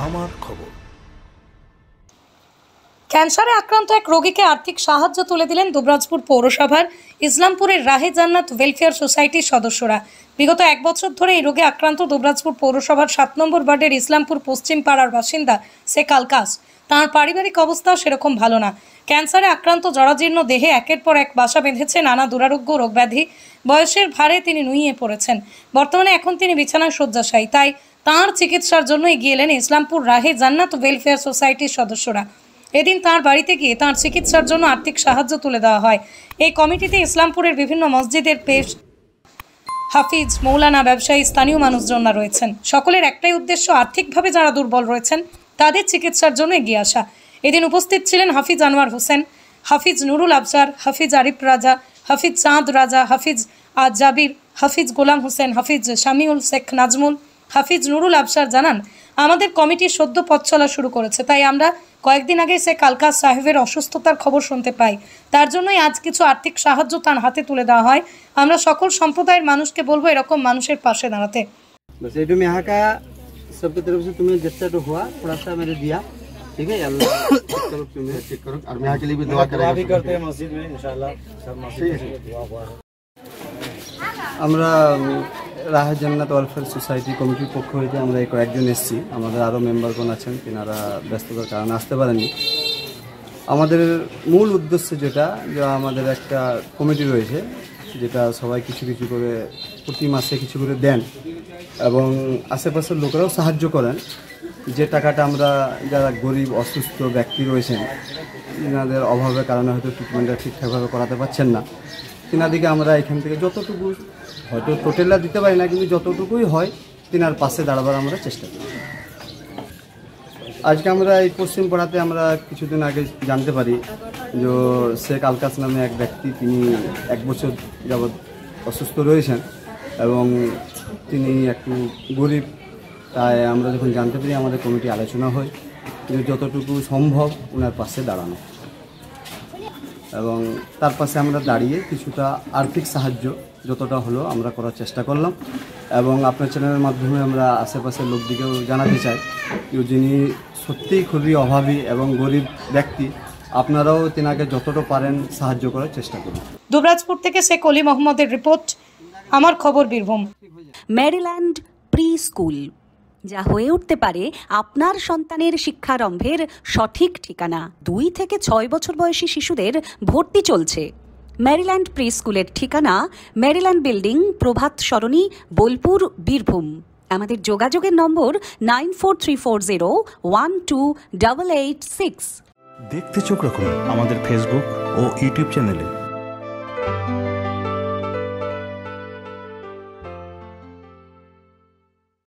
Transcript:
আমার খবর। ক্যান্সারে আক্রান্ত এক রোগীকে আর্থিক সাহায্য তুলে দিলেন দুবরাজপুর পৌরসভার ইসলামপুরের রাহে জান্নাত ওয়েলফেয়ার সোসাইটির সদস্যরা। বিগত এক বছর ধরে এই রোগে আক্রান্ত দুবরাজপুর পৌরসভার 7 নম্বর ওয়ার্ডের ইসলামপুর পশ্চিম পাড়ার বাসিন্দা শেখ আলকাস। তাঁর পারিবারিক অবস্থাও সেরকম ভালো না। ক্যান্সারে আক্রান্ত জরাজীর্ণ দেহে একের পর এক বাসা বেঁধেছে নানা দুরারোগ্য রোগব্যাধি। বয়সের ভারে তিনি নুইয়ে পড়েছেন। বর্তমানে এখন তিনি বিছানায় শয্যাশায়ী। তাই তাঁর চিকিৎসার জন্য এগিয়ে এলেন ইসলামপুর রাহে জান্নাত ওয়েলফেয়ার সোসাইটির সদস্যরা। এদিন তাঁর বাড়িতে গিয়ে তাঁর চিকিৎসার জন্য আর্থিক সাহায্য তুলে দেওয়া হয়। এই কমিটিতে ইসলামপুরের বিভিন্ন মসজিদের পেশ, হাফিজ, মৌলানা, ব্যবসায়ী, স্থানীয় মানুষজনরা রয়েছেন। সকলের একটাই উদ্দেশ্য, আর্থিকভাবে যারা দুর্বল রয়েছেন তাদের চিকিৎসার জন্য এগিয়ে আসা। এদিন উপস্থিত ছিলেন হাফিজ আনোয়ার হোসেন, হাফিজ নুরুল আবসার, হাফিজ আরিফ রাজা, হাফিজ চাঁদ রাজা, হাফিজ আজ জাবির, হাফিজ গোলাম হোসেন, হাফিজ শামিউল শেখ নাজমুল। হাফিজ নুরুল আবসার জানান, আমাদের কমিটি সদ্য পথ চলা শুরু করেছে, তাই আমরা কয়েকদিন আগে শেখ আলকাস সাহেবের অসুস্থতার খবর শুনতে পাই। তার জন্যই আজ কিছু আর্থিক সাহায্য তার হাতে তুলে দেওয়া হয়। আমরা সকল সম্প্রদায়ের মানুষকে বলবো এরকম মানুষের পাশে দাঁড়াতে। बस ये में यहाँ का सबकी तरफ से तुम्हें जितना तो हुआ थोड़ा सा मैंने दिया, ठीक है। अल्लाह करो, तुम्हें चेक करो और यहाँ के लिए भी दुआ करें, भी करते हैं मस्जिद में इंशाल्लाह सब मस्जिद में दुआ हुआ है। আমরা রাহে জান্নাত ওয়েলফেয়ার সোসাইটি কমিটির পক্ষ হইতে আমরা কয়েকজন এসেছি। আমাদের আরও মেম্বারগণ আছেন, তেনারা ব্যস্ততার কারণে আসতে পারেননি। আমাদের মূল উদ্দেশ্য যেটা, যে আমাদের একটা কমিটি রয়েছে যেটা সবাই কিছু কিছু করে প্রতি মাসে কিছু করে দেন এবং আশেপাশের লোকেরাও সাহায্য করেন। যে টাকাটা আমরা যারা গরিব অসুস্থ ব্যক্তি রয়েছেন, এনাদের অভাবের কারণে হয়তো ট্রিটমেন্টটা ঠিকঠাকভাবে করাতে পারছেন না, তেনাদিকে আমরা এখান থেকে যতটুকু, হয়তো টোটালটা দিতে পারি না, কিন্তু যতটুকুই হয় তেনার পাশে দাঁড়াবার আমরা চেষ্টা করি। আজকে আমরা এই পশ্চিম পাড়াতে আমরা কিছুদিন আগে জানতে পারি যে শেখ আলকাস নামে এক ব্যক্তি, তিনি 1 বছর যাবৎ অসুস্থ রয়েছেন এবং তিনি একটু গরিব। তাই আমরা যখন জানতে পারি, আমাদের কমিটি আলোচনা হয় যে যতটুকু সম্ভব ওনার পাশে দাঁড়ানো, এবং তার পাশে আমরা দাঁড়িয়ে কিছুটা আর্থিক সাহায্য যতটা হলো আমরা করার চেষ্টা করলাম। এবং আপনার চ্যানেলের মাধ্যমে আমরা আশেপাশের লোকদিকেও জানাতে চাই যে যিনি সত্যিই খুবই অভাবী এবং গরিব ব্যক্তি, আপনারাও তেনাকে যতটা পারেন সাহায্য করার চেষ্টা করুন। দুবরাজপুর থেকে শেখ অলি মোহাম্মদের রিপোর্ট, আমার খবর বীরভূম। মেরিল্যান্ড প্রি স্কুল, যা হয়ে উঠতে পারে আপনার সন্তানের শিক্ষারম্ভের সঠিক ঠিকানা। 2 থেকে 6 বছর বয়সী শিশুদের ভর্তি চলছে। মেরিল্যান্ড প্রি স্কুলের ঠিকানা মেরিল্যান্ড বিল্ডিং, প্রভাত সরণি, বোলপুর, বীরভূম। আমাদের যোগাযোগের নম্বর 9434012886। দেখতে চোখ রাখুন আমাদের ফেসবুক ও ইউটিউব চ্যানেলে।